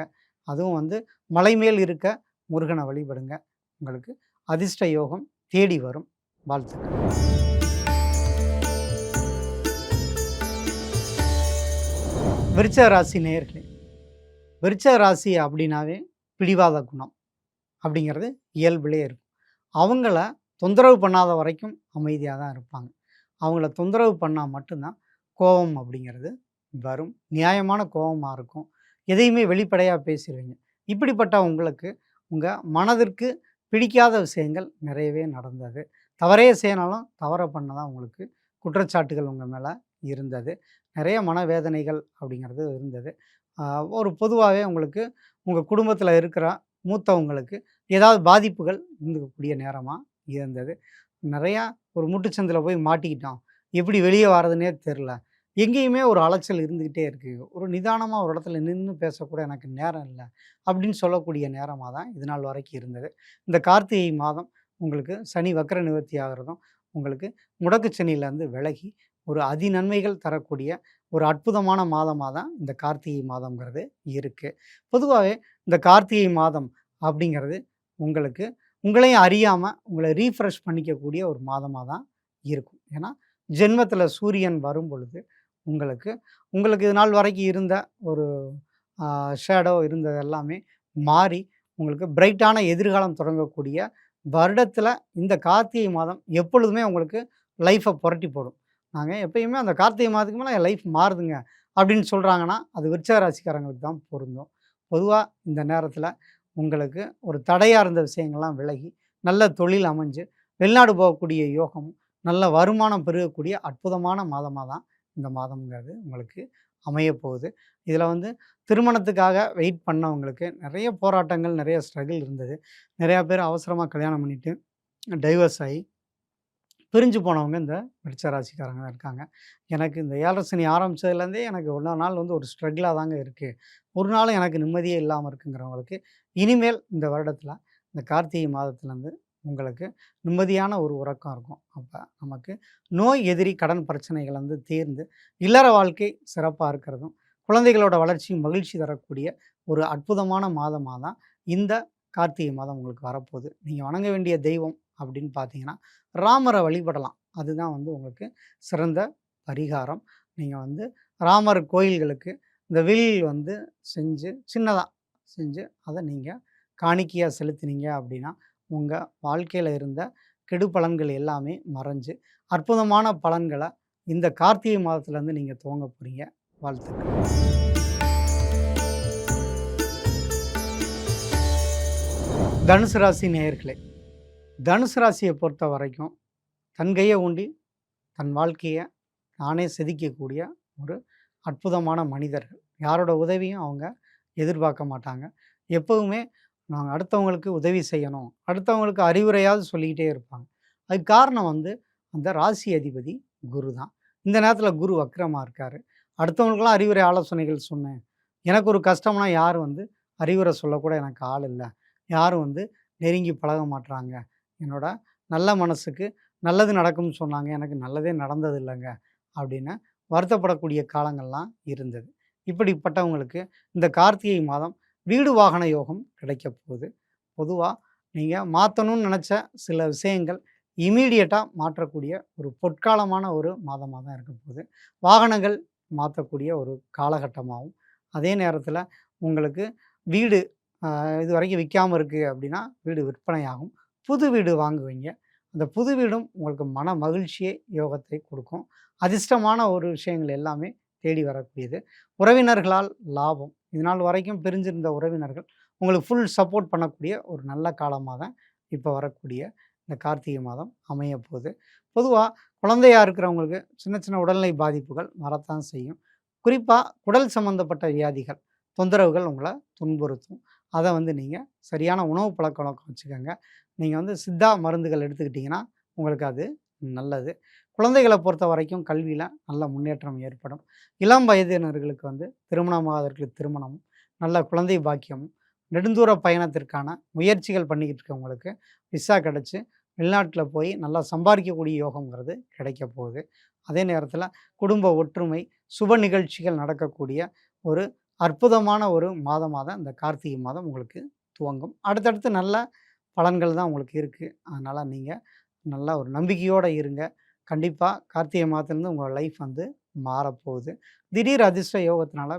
அதுவும் வந்து மலை மேல் இருக்க முருகனை வழிபடுங்க. உங்களுக்கு அதிர்ஷ்ட யோகம் தேடி வரும். வாழ்த்துக்கள். விருச்சிக ராசி நேயர்களே, விருச்சிக ராசி அப்படின்னாவே பிடிவாத குணம் அப்படிங்கிறது இயல்பிலே இருக்கும். அவங்கள தொந்தரவு பண்ணாத வரைக்கும் அமைதியா தான் இருப்பாங்க. அவங்கள தொந்தரவு பண்ணா மட்டும்தான் கோவம் அப்படிங்கிறது வரும். நியாயமான கோவமா இருக்கும். எதையுமே வெளிப்படையா பேசிருவீங்க. இப்படிப்பட்ட உங்களுக்கு உங்க மனதிற்கு பிடிக்காத விஷயங்கள் நிறையவே நடந்தது. தவறே செய்யனாலும் தவற பண்ண உங்களுக்கு குற்றச்சாட்டுகள் உங்க மேல இருந்தது. நிறைய மனவேதனைகள் அப்படிங்கிறது இருந்தது. ஆ ஒரு பொதுவாவே உங்களுக்கு உங்க குடும்பத்தில இருக்கிற மூத்தவங்களுக்கு ஏதாவது பாதிப்புகள் இருந்துக்கக்கூடிய நேரமா இருந்தது. நிறையா ஒரு முட்டுச்சந்தில போய் மாட்டிக்கிட்டோம். எப்படி வெளிய வரதுன்னே தெரில. எங்கேயுமே ஒரு அலைச்சல் இருந்துக்கிட்டே இருக்கு. ஒரு நிதானமா ஒரு இடத்துல நின்னு பேசக்கூட எனக்கு நேரம் இல்ல. அப்படின்னு சொல்லக்கூடிய நேரமா தான் இது நாள் வரைக்கும் இருந்தது. இந்த கார்த்திகை மாதம் உங்களுக்கு சனி வக்ர நிவர்த்தி ஆகுறதும், உங்களுக்கு முடக்கு சனியிலேருந்து விலகி ஒரு அதிநன்மைகள் தரக்கூடிய ஒரு அற்புதமான மாதமா தான் இந்த கார்த்திகை மாதம்ங்கிறது இருக்கு. பொதுவாவே இந்த கார்த்திகை மாதம் அப்படிங்கிறது உங்களுக்கு உங்களையும் அறியாம உங்கள ரீஃப்ரெஷ் பண்ணிக்கக்கூடிய ஒரு மாதமா தான் இருக்கும். ஏன்னா, ஜென்மத்தில சூரியன் வரும்பொழுது உங்களுக்கு உங்களுக்கு இது நாள் வரைக்கும் இருந்த ஒரு ஷேடோ இருந்தது எல்லாமே மாறி, உங்களுக்கு பிரைட்டான எதிர்காலம் தொடங்கக்கூடிய வருடத்தில இந்த கார்த்திகை மாதம் எப்பொழுதுமே உங்களுக்கு லைஃப்ப புரட்டி போடும். நாங்க எப்பயுமே அந்த கார்த்திகை மாதத்துக்கு மேல என் லைஃப் மாறுதுங்க அப்படின்னு சொல்றாங்கன்னா, அது விருச்சிக ராசிக்காரங்களுக்கு தான் பொருந்தும். பொதுவா இந்த நேரத்தில உங்களுக்கு ஒரு தடையா இருந்த விஷயங்கள்லாம் விலகி, நல்ல தொழில் அமைஞ்சு, வெளிநாடு போகக்கூடிய யோகமும், நல்ல வருமானம் பெருகக்கூடிய அற்புதமான மாதமா தான் இந்த மாதம்ங்கிறது உங்களுக்கு அமையப்போகுது. இதில வந்து திருமணத்துக்காக வெயிட் பண்ணவங்களுக்கு நிறைய போராட்டங்கள், நிறைய ஸ்ட்ரகிள் இருந்தது. நிறையா பேர் அவசரமா கல்யாணம் பண்ணிட்டு டைவர்ஸ் ஆயி பிரிஞ்சு போனவங்க இந்த விருச்சிக ராசிக்காரங்க தான் இருக்காங்க. எனக்கு இந்த 7 சனி ஆரம்பிச்சதுலேருந்தே எனக்கு ஒவ்வொரு நாள் வந்து ஒரு ஸ்ட்ரகிளா தாங்க இருக்கு. ஒரு நாளும் எனக்கு நிம்மதியே இல்லாம இருக்குங்கிறவங்களுக்கு, இனிமேல் இந்த வருடத்தில இந்த கார்த்திகை மாதத்துலேருந்து உங்களுக்கு நிம்மதியான ஒரு உறக்கம் இருக்கும். அப்ப நமக்கு நோய் எதிரி கடன் பிரச்சனைகள் வந்து தீர்ந்து, இல்லற வாழ்க்கை சிறப்பா இருக்கிறதும், குழந்தைகளோட வளர்ச்சியும் மகிழ்ச்சி தரக்கூடிய ஒரு அற்புதமான மாதமா தான் இந்த கார்த்திகை மாதம் உங்களுக்கு வரப்போகுது. நீங்க வணங்க வேண்டிய தெய்வம் அப்படின்னு பார்த்தீங்கன்னா, ராமர வழிபடலாம். அதுதான் வந்து உங்களுக்கு சிறந்த பரிகாரம். நீங்க வந்து ராமர் கோயில்களுக்கு இந்த வில் வந்து செஞ்சு சின்னதா செஞ்சு அத நீங்க காணிக்கையா செலுத்தினீங்க அப்படின்னா, உங்க வாழ்க்கையில இருந்த கெடு பலன்கள் எல்லாமே மறைஞ்சு, அற்புதமான பலன்கள இந்த கார்த்திகை மாதத்துலேருந்து நீங்க துவங்க போறீங்க. வாழ்த்துக்கள். தனுசு ராசி நேயர்களே, தனுசு ராசிய பொறுத்த வரைக்கும் தன் கைய ஊண்டி தன் வாழ்க்கைய தானே செதுக்கக்கூடிய ஒரு அற்புதமான மனிதர்கள். யாரோட உதவியும் அவங்க எதிர்பார்க்க மாட்டாங்க. எப்பவுமே நாங்க அடுத்தவங்களுக்கு உதவி செய்யணும், அடுத்தவங்களுக்கு அறிவுரையாவது சொல்லிக்கிட்டே இருப்பாங்க. அதுக்கு காரணம் வந்து அந்த ராசி அதிபதி குரு தான். இந்த நேரத்தில குரு வக்ரமா இருக்காரு. அடுத்தவங்களுக்கெல்லாம் அறிவுரை ஆலோசனைகள் சொன்னேன். எனக்கு ஒரு கஷ்டம்னா யாரும் வந்து அறிவுரை சொல்லக்கூட எனக்கு ஆள் இல்ல. யாரும் வந்து நெருங்கி பழக மாட்றாங்க. என்னோட நல்ல மனசுக்கு நல்லது நடக்கும்னு சொன்னாங்க. எனக்கு நல்லதே நடந்தது இல்லங்க. அப்படின்னு வருத்தப்படக்கூடிய காலங்கள்லாம் இருந்தது. இப்படிப்பட்டவங்களுக்கு இந்த கார்த்திகை மாதம் வீடு வாகன யோகம் கிடைக்கப் போகுது. பொதுவா நீங்க மாத்தணும்னு நெனச்ச சில விஷயங்கள் இம்மீடியட்டா மாற்றக்கூடிய ஒரு பொற்காலமான ஒரு மாதமா தான் இருக்கப் போகுது. வாகனங்கள் மாத்தக்கூடிய ஒரு காலகட்டமாவும், அதே நேரத்தில உங்களுக்கு வீடு இதுவரைக்கும் விக்காம இருக்கு அப்படின்னா, வீடு விற்பனையாகும். புது வீடு வாங்குவீங்க. அந்த புது வீடும் உங்களுக்கு மன மகிழ்ச்சியை, யோகத்தை கொடுக்கும். அதிர்ஷ்டமான ஒரு விஷயங்கள் எல்லாமே தேடி வரக்கூடியது. உறவினர்களால் லாபம். இதுநாள் வரைக்கும் பிரிஞ்சிருந்த உறவினர்கள் உங்களுக்கு ஃபுல் சப்போர்ட் பண்ணக்கூடிய ஒரு நல்ல காலமா தான் இப்ப வரக்கூடிய இந்த கார்த்திகை மாதம் அமையப்போகுது. பொதுவா குழந்தையா இருக்கிறவங்களுக்கு சின்ன சின்ன உடல்நிலை பாதிப்புகள் வரத்தான் செய்யும். குறிப்பா குடல் சம்மந்தப்பட்ட வியாதிகள், தொந்தரவுகள் உங்கள துன்புறுத்தும். அத வந்து நீங்க சரியான உணவு பழக்கவழக்கம் வச்சுக்கங்க. நீங்க வந்து சித்தா மருந்துகள் எடுத்துக்கிட்டீங்கன்னா, உங்களுக்கு அது நல்லது. குழந்தைகள பொறுத்தவரைக்கும் கல்வியில நல்ல முன்னேற்றம் ஏற்படும். இளம் வயதினர்களுக்கு வந்து திருமணமாகாதவர்களுக்கு திருமணமும், நல்ல குழந்தை பாக்கியமும், நெடுந்தூர பயணத்திற்கான முயற்சிகள் பண்ணிக்கிட்டு இருக்கவங்களுக்கு விசா கிடைச்சு, வெளிநாட்ல போய் நல்லா சம்பாரிக்கக்கூடிய யோகம்ங்கிறது கிடைக்கப் போகுது. அதே நேரத்தில குடும்ப ஒற்றுமை, சுப நிகழ்ச்சிகள் நடக்கக்கூடிய ஒரு அற்புதமான ஒரு மாதமா தான் இந்த கார்த்திகை மாதம் உங்களுக்கு துவங்கும். அடுத்தடுத்து நல்ல பலன்கள் தான் உங்களுக்கு இருக்கு. அதனால நீங்க நல்லா ஒரு நம்பிக்கையோட இருங்க. கண்டிப்பா கார்த்திகை மாதத்துலருந்து உங்க லைஃப் வந்து மாறப்போகுது. திடீர் அதிர்ஷ்ட யோகத்தினால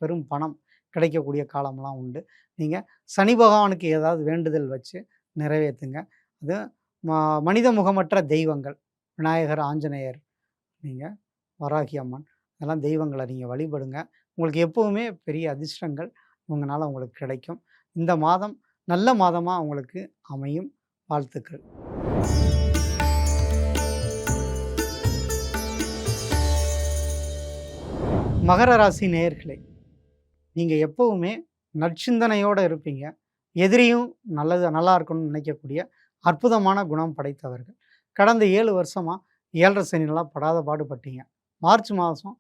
பெரும் பணம் கிடைக்கக்கூடிய காலம்லாம் உண்டு. நீங்க சனி பகவானுக்கு ஏதாவது வேண்டுதல் வச்சு நிறைவேத்துங்க. அது மனித முகமற்ற தெய்வங்கள், விநாயகர், ஆஞ்சநேயர், நீங்கள் வராகி அம்மன், இதெல்லாம் தெய்வங்களை நீங்கள் வழிபடுங்க. உங்களுக்கு எப்போவுமே பெரிய அதிர்ஷ்டங்கள் இவங்கனால உங்களுக்கு கிடைக்கும். இந்த மாதம் நல்ல மாதமாக உங்களுக்கு அமையும். வாழ்த்துக்கள். மகர ராசி நேயர்களே, நீங்கள் எப்போவுமே நற்சிந்தனையோடு இருப்பீங்க. எதிரியும் நல்லா இருக்கணும்னு நினைக்கக்கூடிய அற்புதமான குணம் படைத்தவர்கள். கடந்த 7 வருஷமாக 7.5 சனிலாம் படாத பாடுபட்டீங்க. மார்ச் மாதம்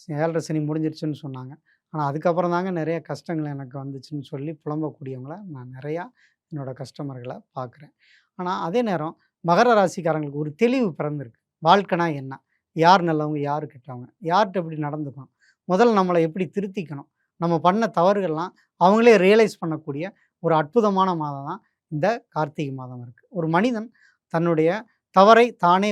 7.5 சனி முடிஞ்சிருச்சுன்னு சொன்னாங்க. ஆனால் அதுக்கப்புறம் தாங்க நிறைய கஷ்டங்கள் எனக்கு வந்துச்சுன்னு சொல்லி புலம்பக்கூடியவங்கள நான் நிறையா என்னோடய கஸ்டமர்களை பார்க்குறேன். ஆனால் அதே நேரம் மகர ராசிக்காரங்களுக்கு ஒரு தெளிவு பிறந்திருக்கு. வாழ்க்கைனா என்ன? யார் நல்லவங்க, யார் கெட்டவங்க, யார்கிட்ட எப்படி நடந்துக்கணும், முதல்ல நம்மளை எப்படி திருத்திக்கணும், நம்ம பண்ண தவறுகள்லாம் அவங்களே ரியலைஸ் பண்ணக்கூடிய ஒரு அற்புதமான மாதம் தான் இந்த கார்த்திகை மாதம் இருக்குது. ஒரு மனிதன் தன்னுடைய தவறை தானே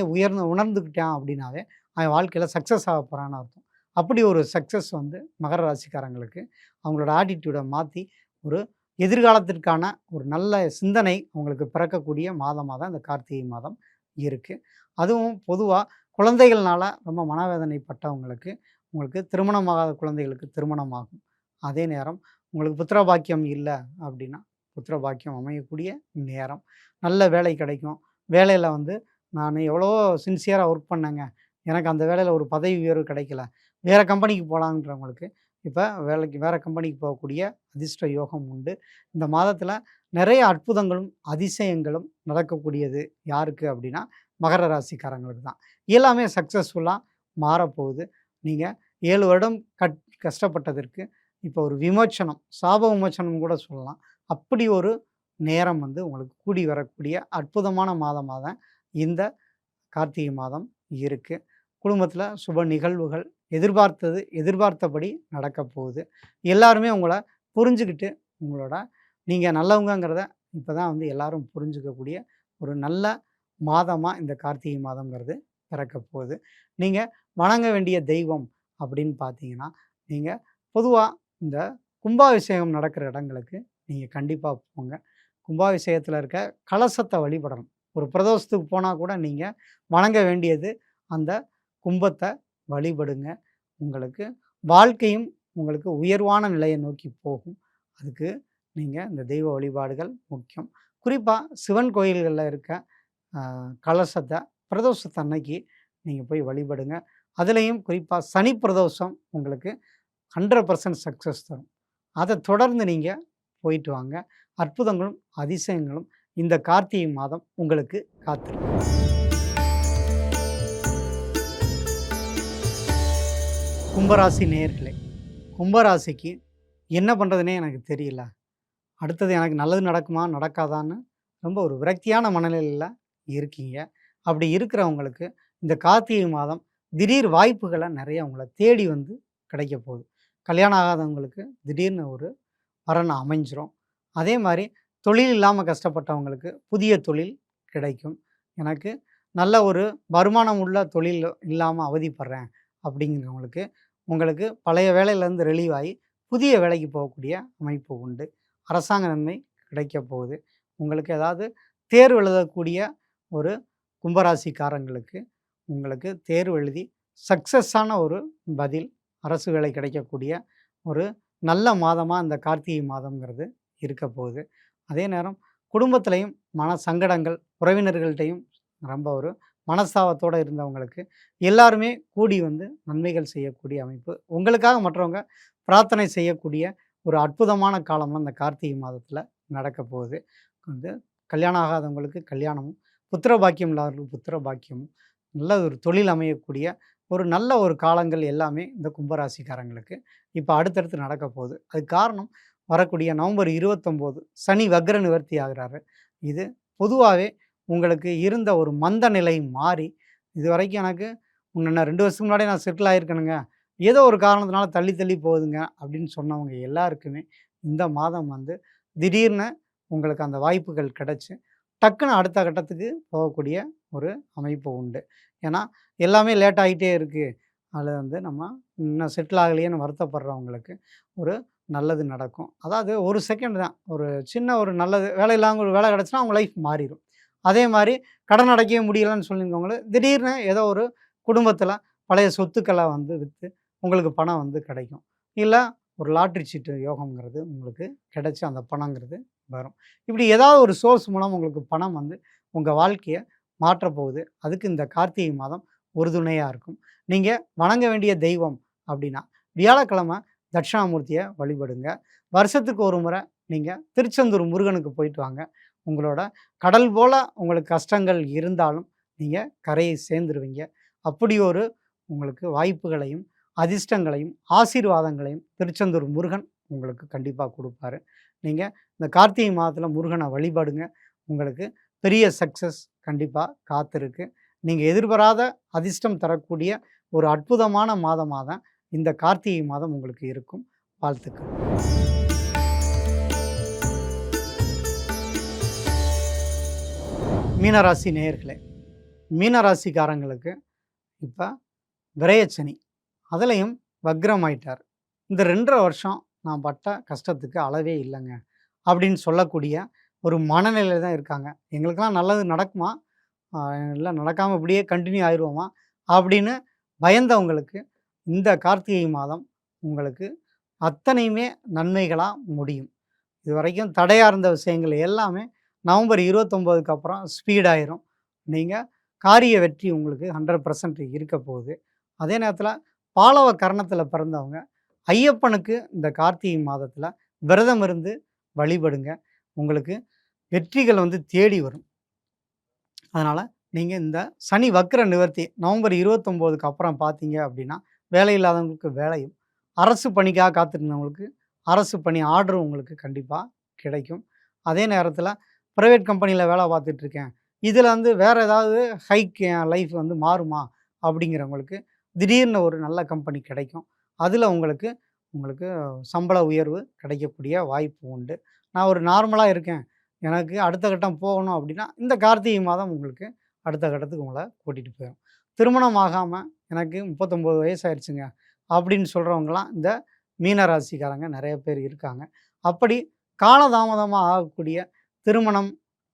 உணர்ந்துக்கிட்டான் அப்படின்னாவே அவன் வாழ்க்கையில் சக்ஸஸ் ஆக போகிறான்னு அர்த்தம். அப்படி ஒரு சக்ஸஸ் வந்து மகர ராசிக்காரங்களுக்கு அவங்களோட ஆட்டிடியூடை மாற்றி ஒரு எதிர்காலத்திற்கான ஒரு நல்ல சிந்தனை அவங்களுக்கு பிறக்கக்கூடிய மாதமாக தான் இந்த கார்த்திகை மாதம் இருக்குது. அதுவும் பொதுவாக குழந்தைகள்னால ரொம்ப மனவேதனைப்பட்டவங்களுக்கு உங்களுக்கு திருமணமாகாத குழந்தைகளுக்கு திருமணம் ஆகும். அதே நேரம் உங்களுக்கு புத்திர பாக்கியம் இல்லை அப்படின்னா புத்திர பாக்கியம் அமையக்கூடிய நேரம். நல்ல வேலை கிடைக்கும். வேலையில் வந்து நான் எவ்வளவோ சின்சியராக ஒர்க் பண்ணேங்க, எனக்கு அந்த வேலையில் ஒரு பதவி உயர்வு கிடைக்கல, வேறு கம்பெனிக்கு போகலான்றவங்களுக்கு இப்போ வேறு கம்பெனிக்கு போகக்கூடிய அதிர்ஷ்ட யோகம் உண்டு. இந்த மாதத்தில் நிறைய அற்புதங்களும் அதிசயங்களும் நடக்கக்கூடியது யாருக்கு அப்படின்னா மகர ராசிக்காரங்களுக்கு தான். எல்லாமே சக்ஸஸ்ஃபுல்லாக மாறப்போகுது. நீங்கள் 7 வருடம் கஷ்டப்பட்டதற்கு இப்போ ஒரு விமோச்சனம், சாப விமோச்சனம் கூட சொல்லலாம். அப்படி ஒரு நேரம் வந்து உங்களுக்கு கூடி வரக்கூடிய அற்புதமான மாதமாக தான் இந்த கார்த்திகை மாதம் இருக்குது. குடும்பத்தில் சுப நிகழ்வுகள் எதிர்பார்த்தபடி நடக்க போகுது. எல்லாருமே உங்களை புரிஞ்சுக்கிட்டு உங்களோட நீங்கள் நல்லவங்கிறத இப்போ தான் வந்து எல்லாரும் புரிஞ்சுக்கக்கூடிய ஒரு நல்ல மாதமாக இந்த கார்த்திகை மாதங்கிறது பிறக்க போகுது. நீங்கள் வணங்க வேண்டிய தெய்வம் அப்படின்னு பார்த்தீங்கன்னா, நீங்கள் பொதுவாக இந்த கும்பாபிஷேகம் நடக்கிற இடங்களுக்கு நீங்கள் கண்டிப்பாக போங்க. கும்பாபிஷேகத்தில் இருக்க கலசத்தை வழிபடணும். ஒரு பிரதோஷத்துக்கு போனால் கூட நீங்கள் வணங்க வேண்டியது அந்த கும்பத்தை வழிபடுங்க. உங்களுக்கு வாழ்க்கையும் உங்களுக்கு உயர்வான நிலையை நோக்கி போகும். அதுக்கு நீங்கள் இந்த தெய்வ வழிபாடுகள் முக்கியம். குறிப்பாக சிவன் கோயில்களில் இருக்க கலசத்தை பிரதோஷத்து அன்னைக்கு நீங்கள் போய் வழிபடுங்க. அதுலேயும் குறிப்பாக சனி பிரதோஷம் உங்களுக்கு 100% சக்ஸஸ் தரும். அதை தொடர்ந்து நீங்கள் போயிட்டு வாங்க. அற்புதங்களும் அதிசயங்களும் இந்த கார்த்திகை மாதம் உங்களுக்கு காத்திருக்கு. கும்பராசி நேயர்களே, கும்பராசிக்கு என்ன பண்ணுறதுனே எனக்கு தெரியல, அடுத்தது எனக்கு நல்லது நடக்குமா நடக்காதான்னு ரொம்ப ஒரு விரக்தியான மனநிலையில் இருக்கீங்க. அப்படி இருக்கிறவங்களுக்கு இந்த கார்த்திகை மாதம் திடீர் வாய்ப்புகளை நிறைய உங்களை தேடி வந்து கிடைக்க போகுது. கல்யாணம் ஆகாதவங்களுக்கு திடீர்னு ஒரு வரன் அமைஞ்சிரும். அதே மாதிரி தொழில் இல்லாமல் கஷ்டப்பட்டவங்களுக்கு புதிய தொழில் கிடைக்கும். எனக்கு நல்ல ஒரு வருமானம் உள்ள தொழில் இல்லாமல் அவதிப்படுறேன் அப்படிங்கிறவங்களுக்கு உங்களுக்கு பழைய வேலையிலேருந்து ரிலீவ் ஆகி புதிய வேலைக்கு போகக்கூடிய அமைப்பு உண்டு. அரசாங்க நன்மை கிடைக்க போகுது. உங்களுக்கு ஏதாவது தேர்வு எழுதக்கூடிய ஒரு கும்பராசிக்காரங்களுக்கு உங்களுக்கு தேர்வு எழுதி சக்ஸஸான ஒரு பதில் அரசு வேலை கிடைக்கக்கூடிய ஒரு நல்ல மாதமாக இந்த கார்த்திகை மாதங்கிறது இருக்க போகுது. அதே நேரம் குடும்பத்திலையும் மன சங்கடங்கள், உறவினர்கள்ட்டையும் ரொம்ப ஒரு மனஸ்தாபத்தோடு இருந்தவங்களுக்கு எல்லாருமே கூடி வந்து நன்மைகள் செய்யக்கூடிய அமைப்பு, உங்களுக்காக மற்றவங்க பிரார்த்தனை செய்யக்கூடிய ஒரு அற்புதமான காலம்லாம் இந்த கார்த்திகை மாதத்தில் நடக்க போகுது. வந்து கல்யாணம் ஆகாதவங்களுக்கு கல்யாணமும், புத்திர பாக்கியம் இல்லாதவர்களுக்கு புத்திர பாக்கியமும், நல்ல ஒரு தொழில் அமையக்கூடிய ஒரு நல்ல ஒரு காலங்கள் எல்லாமே இந்த கும்பராசிக்காரங்களுக்கு இப்போ அடுத்தடுத்து நடக்க போகுது. அதுக்கு காரணம் வரக்கூடிய நவம்பர் 29 சனி வக்ர நிவர்த்தி ஆகிறாரு. இது பொதுவாகவே உங்களுக்கு இருந்த ஒரு மந்த நிலை மாறி, இது வரைக்கும் எனக்கு நான் 2 வருஷத்துக்கு முன்னாடியே நான் செட்டில் ஆகிருக்கணுங்க, ஏதோ ஒரு காரணத்தினால தள்ளி போகுதுங்க அப்படின்னு சொன்னவங்க எல்லாருக்குமே இந்த மாதம் வந்து திடீர்னு உங்களுக்கு அந்த வாய்ப்புகள் கிடச்சி டக்குன்னு அடுத்த கட்டத்துக்கு போகக்கூடிய ஒரு அமைப்பு உண்டு. ஏன்னா எல்லாமே லேட் ஆகிட்டே இருக்குது, அதில் வந்து நம்ம இன்னும் செட்டில் ஆகலையேன்னு வருத்தப்படுறவங்களுக்கு ஒரு நல்லது நடக்கும். அதாவது ஒரு செகண்ட் தான், ஒரு சின்ன ஒரு நல்லது வேலை இல்லாமல் ஒரு வேலை கிடச்சுன்னா அவங்க லைஃப் மாறிடும். அதே மாதிரி கடன் அடைக்கவே முடியலன்னு சொல்லியிருக்கவங்களுக்கு திடீர்னு ஏதோ ஒரு குடும்பத்தில் பழைய சொத்துக்களை வந்து விற்று உங்களுக்கு பணம் வந்து கிடைக்கும். இல்லை ஒரு லாட்ரி சீட்டு யோகம்ங்கிறது உங்களுக்கு கிடைச்சி அந்த பணங்கிறது வரும். இப்படி ஏதாவது ஒரு சோர்ஸ் மூலம் உங்களுக்கு பணம் வந்து உங்கள் வாழ்க்கையை மாற்றப்போகுது. அதுக்கு இந்த கார்த்திகை மாதம் உறுதுணையாக இருக்கும். நீங்கள் வணங்க வேண்டிய தெய்வம் அப்படின்னா வியாழக்கிழமை தட்சிணாமூர்த்தியை வழிபடுங்க. வருஷத்துக்கு ஒரு முறை நீங்கள் திருச்செந்தூர் முருகனுக்கு போயிட்டு வாங்க. உங்களோட கடல் போல் உங்களுக்கு கஷ்டங்கள் இருந்தாலும் நீங்கள் கரையை சேர்ந்துருவீங்க. அப்படி ஒரு உங்களுக்கு வாய்ப்புகளையும் அதிர்ஷ்டங்களையும் ஆசீர்வாதங்களையும் திருச்செந்தூர் முருகன் உங்களுக்கு கண்டிப்பாக கொடுப்பாரு. நீங்கள் இந்த கார்த்திகை மாதத்தில் முருகனை வழிபடுங்க. உங்களுக்கு பெரிய சக்ஸஸ் கண்டிப்பாக காத்திருக்கு. நீங்கள் எதிர்பாராத அதிர்ஷ்டம் தரக்கூடிய ஒரு அற்புதமான மாதமாக தான் இந்த கார்த்திகை மாதம் உங்களுக்கு இருக்கும். வாழ்த்துக்கள். மீனராசி நேயர்களே, மீனராசிக்காரங்களுக்கு இப்போ விரயச்சனி, அதுலேயும் வக்ரமாயிட்டார். இந்த 2.5 வருஷம் நான் பட்ட கஷ்டத்துக்கு அளவே இல்லைங்க அப்படின்னு சொல்லக்கூடிய ஒரு மனநிலை தான் இருக்காங்க. எங்களுக்கெல்லாம் நல்லது நடக்குமா, இல்லை நடக்காமல் இப்படியே கண்டினியூ ஆயிடுவோமா அப்படின்னு பயந்தவங்களுக்கு இந்த கார்த்திகை மாதம் உங்களுக்கு அத்தனையுமே நன்மைகளாக முடியும். இதுவரைக்கும் தடையாக இருந்த விஷயங்கள் எல்லாமே நவம்பர் 29க்கு அப்புறம் ஸ்பீடாயிரும். நீங்கள் காரிய வெற்றி உங்களுக்கு 100% இருக்க போகுது. அதே நேரத்தில் பாலவ கரணத்தில் பிறந்தவங்க ஐயப்பனுக்கு இந்த கார்த்திகை மாதத்தில் விரதம் இருந்து வழிபடுங்க. உங்களுக்கு வெற்றிகள் வந்து தேடி வரும். அதனால் நீங்கள் இந்த சனி வக்ர நிவர்த்தி நவம்பர் 29க்கு அப்புறம் பார்த்தீங்க அப்படின்னா வேலை இல்லாதவங்களுக்கு வேலையும், அரசு பணிக்காக காத்திருந்தவங்களுக்கு அரசு பணி ஆர்டரும் உங்களுக்கு கண்டிப்பாக கிடைக்கும். அதே நேரத்தில் ப்ரைவேட் கம்பெனியில் வேலை பார்த்துட்ருக்கேன், இதில் வந்து வேறு ஏதாவது ஹைக் என் லைஃப் வந்து மாறுமா அப்படிங்கிறவங்களுக்கு திடீர்னு ஒரு நல்ல கம்பெனி கிடைக்கும். அதில் உங்களுக்கு உங்களுக்கு சம்பள உயர்வு கிடைக்கக்கூடிய வாய்ப்பு உண்டு. நான் ஒரு நார்மலாக இருக்கேன், எனக்கு அடுத்த கட்டம் போகணும் அப்படின்னா இந்த கார்த்திகை மாதம் உங்களுக்கு அடுத்த கட்டத்துக்கு உங்களை கூட்டிகிட்டு போயிடும். திருமணம் ஆகாமல் எனக்கு 39 வயசு ஆயிடுச்சுங்க அப்படின்னு சொல்கிறவங்களாம் இந்த மீனராசிக்காரங்க நிறைய பேர் இருக்காங்க. அப்படி காலதாமதமாக ஆகக்கூடிய திருமணம்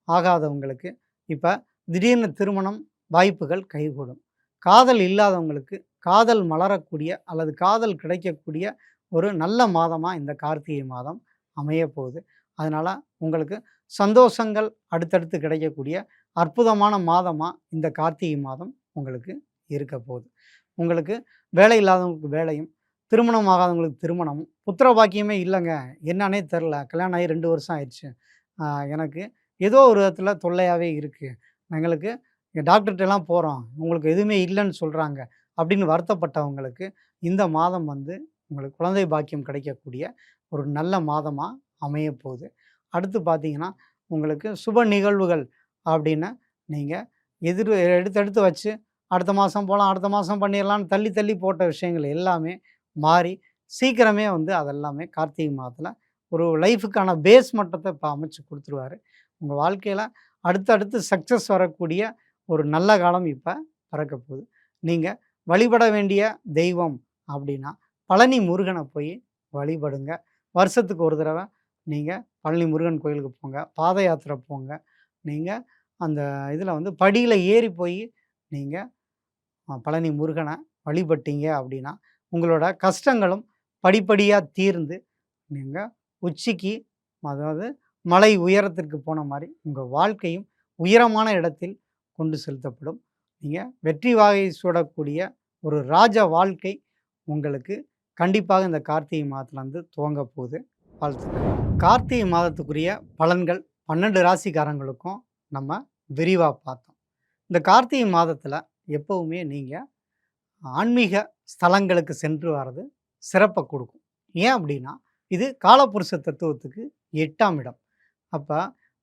ஆகாதவங்களுக்கு இப்போ திடீர்னு திருமணம் வாய்ப்புகள் கைகூடும். காதல் இல்லாதவங்களுக்கு காதல் மலரக்கூடிய அல்லது காதல் கிடைக்கக்கூடிய ஒரு நல்ல மாதமாக இந்த கார்த்திகை மாதம் அமைய போகுது. அதனால் உங்களுக்கு சந்தோஷங்கள் அடுத்தடுத்து கிடைக்கக்கூடிய அற்புதமான மாதமாக இந்த கார்த்திகை மாதம் உங்களுக்கு இருக்க போகுது. உங்களுக்கு வேலை இல்லாதவங்களுக்கு வேலையும், திருமணம் ஆகாதவங்களுக்கு திருமணமும், புத்திர பாக்கியமே இல்லைங்க, என்னன்னே தெரில, கல்யாணம் ஆகி 2 வருஷம் ஆயிடுச்சு, எனக்கு ஏதோ ஒரு விதத்தில் தொல்லையாகவே இருக்குது, எங்களுக்கு டாக்டர்கிட்டலாம் போகிறோம், உங்களுக்கு எதுவுமே இல்லைன்னு சொல்கிறாங்க அப்படின்னு வருத்தப்பட்டவங்களுக்கு இந்த மாதம் வந்து உங்களுக்கு குழந்தை பாக்கியம் கிடைக்கக்கூடிய ஒரு நல்ல மாதமாக அமைய போகுது. அடுத்து பார்த்தீங்கன்னா உங்களுக்கு சுப நிகழ்வுகள் அப்படின்னு நீங்கள் எடுத்து வச்சு அடுத்த மாதம் போகலாம், அடுத்த மாதம் பண்ணிடலான்னு தள்ளி தள்ளி போட்ட விஷயங்கள் எல்லாமே மாறி சீக்கிரமே வந்து அதெல்லாமே கார்த்திகை மாதத்தில் ஒரு லைஃபுக்கான பேஸ் மட்டத்தை இப்போ அமைச்சு கொடுத்துருவாரு. உங்கள் வாழ்க்கையில் அடுத்தடுத்து சக்ஸஸ் வரக்கூடிய ஒரு நல்ல காலம் இப்போ பிறக்க போகுது. நீங்கள் வழிபட வேண்டிய தெய்வம் அப்படின்னா பழனி முருகனை போய் வழிபடுங்க. வருஷத்துக்கு ஒரு தடவை நீங்கள் பழனி முருகன் கோயிலுக்கு போங்க, பாத யாத்திரை போங்க. நீங்கள் அந்த இதில் வந்து படியில் ஏறி போய் நீங்கள் பழனி முருகனை வழிபட்டீங்க அப்படின்னா உங்களோட கஷ்டங்களும் படிப்படியாக தீர்ந்து நீங்கள் உச்சிக்கு, அதாவது மலை உயரத்திற்கு போன மாதிரி உங்கள் வாழ்க்கையும் உயரமான இடத்தில் கொண்டு செலுத்தப்படும். நீங்கள் வெற்றி வாகை சூடக்கூடிய ஒரு ராஜ வாழ்க்கை உங்களுக்கு கண்டிப்பாக இந்த கார்த்திகை மாதத்துலேருந்து துவங்க போகுது. வாழ்த்துக்கள். கார்த்திகை மாதத்துக்குரிய பலன்கள் 12 ராசிக்காரங்களுக்கும் நம்ம விரிவாக பார்த்தோம். இந்த கார்த்திகை மாதத்தில் எப்போவுமே நீங்கள் ஆன்மீக ஸ்தலங்களுக்கு சென்று வர்றது சிறப்பை கொடுக்கும். ஏன் அப்படின்னா இது காலபுருஷ தத்துவத்துக்கு 8ஆம் இடம். அப்போ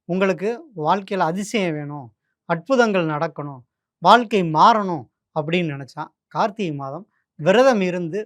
உங்களுக்கு வாழ்க்கையில் அதிசயம் வேணும், அற்புதங்கள் நடக்கணும், வாழ்க்கை மாறணும் அப்படின்னு நினச்சா கார்த்திகை மாதம் விரதம் இருந்து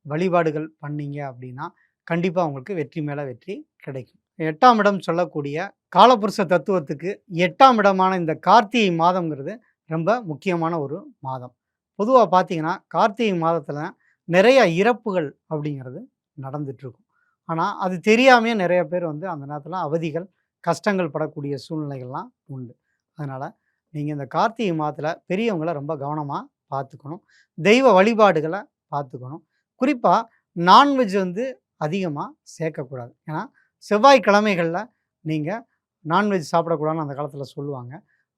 வழிபாடுகள் பண்ணீங்க அப்படின்னா கண்டிப்பாக உங்களுக்கு வெற்றி மேலே வெற்றி கிடைக்கும். 8ஆம் இடம் சொல்லக்கூடிய காலபுருஷ தத்துவத்துக்கு 8ஆம் இடமான இந்த கார்த்திகை மாதங்கிறது ரொம்ப முக்கியமான ஒரு மாதம். பொதுவாக பார்த்தீங்கன்னா கார்த்திகை மாதத்தில் நிறைய இறப்புகள் அப்படிங்கிறது நடந்துகிட்ருக்கும். ஆனால் அது தெரியாமையே நிறைய பேர் வந்து அந்த நேரத்தில் அவதிகள் கஷ்டங்கள் படக்கூடிய சூழ்நிலைகள்லாம் உண்டு. அதனால் நீங்கள் இந்த கார்த்திகை மாதத்தில் பெரியவங்கள ரொம்ப கவனமாக பார்த்துக்கணும். தெய்வ வழிபாடுகளை பார்த்துக்கணும். குறிப்பாக நான்வெஜ் அதிகமாக சேர்க்கக்கூடாது. ஏன்னா செவ்வாய்க்கிழமைகளில் நீங்கள் நான்வெஜ் சாப்பிடக்கூடாதுன்னு அந்த காலத்தில் சொல்லுவாங்க.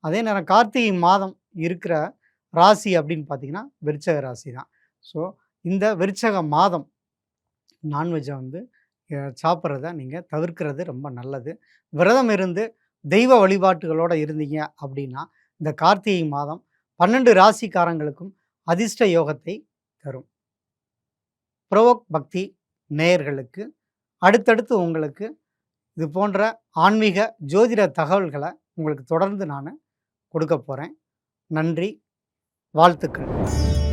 அதே நேரம் கார்த்திகை மாதம் இருக்கிற ராசி அப்படின்னு பார்த்தீங்கன்னா விருச்சக ராசி தான். ஸோ இந்த விருச்சக மாதம் நான்வெஜ்ஜை சாப்பிட்றத நீங்கள் தவிர்க்கிறது ரொம்ப நல்லது. விரதம் இருந்து தெய்வ வழிபாட்டுகளோடு இருந்தீங்க அப்படின்னா இந்த கார்த்திகை மாதம் 12 ராசிக்காரங்களுக்கும் அதிர்ஷ்ட யோகத்தை தரும். புரோவோக் பக்தி நேயர்களுக்கு அடுத்தடுத்து உங்களுக்கு இது போன்ற ஆன்மீக ஜோதிட தகவல்களை உங்களுக்கு தொடர்ந்து நான் கொடுக்க போகிறேன். நன்றி, வாழ்த்துக்கள்.